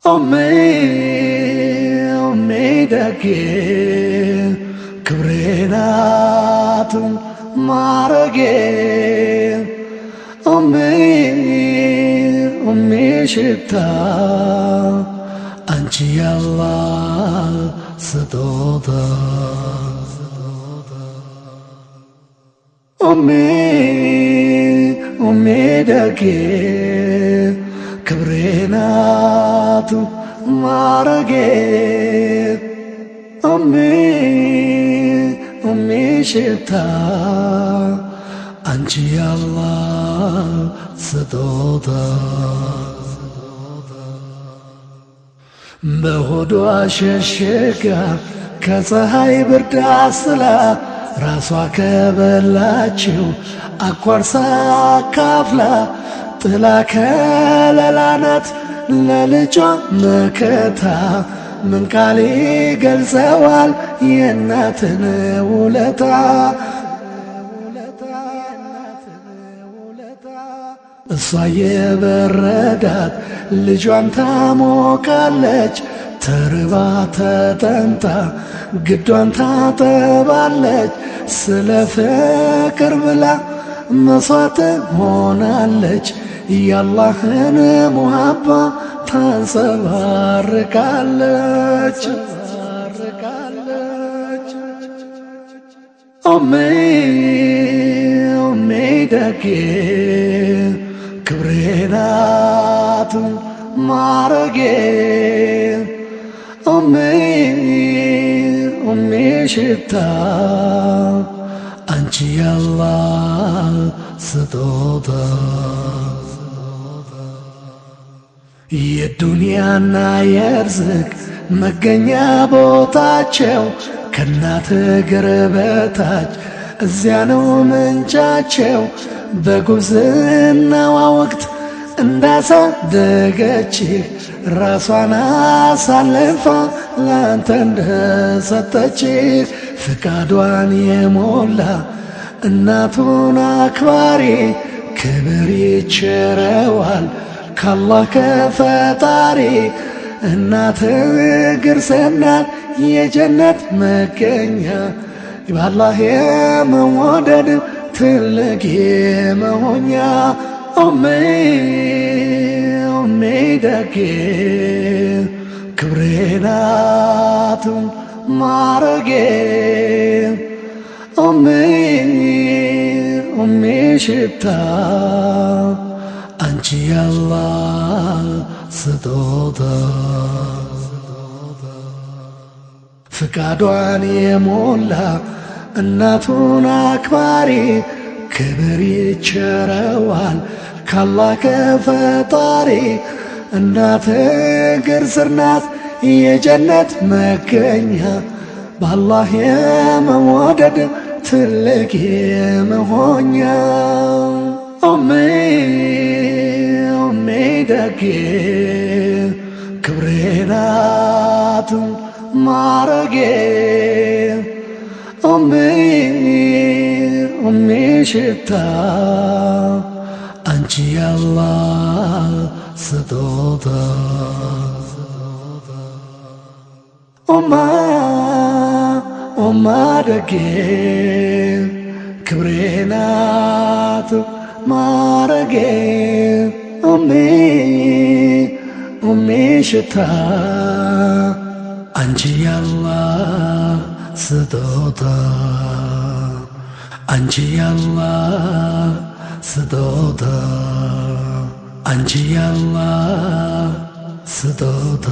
أمي دكي كبرينات معرقين أمي شتا أنت يالله سدودا أمي دكي كبرينات معرقين أمي شتا أنت يالله سدودا بهدوء ششكا كፀሐይ ብርድ አስላ ራሷ ከበላችው አቋርሳ ካፍላ ጥላ ከለላ ናት ለልጇ መከታ ምን ቃል ይገልጸዋል የእናትን ውለታ እሷ የበረዳት ልጇን ታሞቃለች ተርባ ተጠምታ ግዷን ታጠባለች ስለ ፍቅር ብላ መስዋዕት ሆናለች ያላህን ሙሐባ ታንጸባርቃለች ኦሜ ደጌ ክብሬናት ማረጌ ኦሜ ሽታ አንቺ ያላህ ስጦታ የዱንያና የርዝቅ መገኛ ቦታቸው ከእናት እግር በታች እዚያ ነው ምንጫቸው በጉብዝናዋ ወቅት እንዳሳደገችህ ራሷን አሳልፋ ላንተ እንደሰጠችህ ፍቃዷን የሞላ እናቱን አክባሪ ክብር ይቸረዋል ካላህ ከፈጣሪ እናት እግር ስናት የጀነት መገኛ ባላህ የመወደድ ትልቅ የመሆኛ ኦሜ ደጌ ክብሬናት ማረጌ ኦሜ ሽታ አንቺ ያላህ ስጦታ ፍቃዷን የሞላ እናቱን አክባሪ ክብር ይቸረዋል ካላህ ከፈጣሪ እናት እግር ስር ናት የጀነት መገኛ በአላህ የመወደድ ትልቅ የመሆኛ ኦሜ ደጌ ክብሬናት ማረጌ ኦሜ ሽታ አንቺ ያላህ ስጦታ ኦማ ደጌ ክብሬናት ማረጌ ኦሜ ሽታ አንቺ ያላህ ስጦታ አንቺ ያላህ ስጦታ አንቺ ያላህ ስጦታ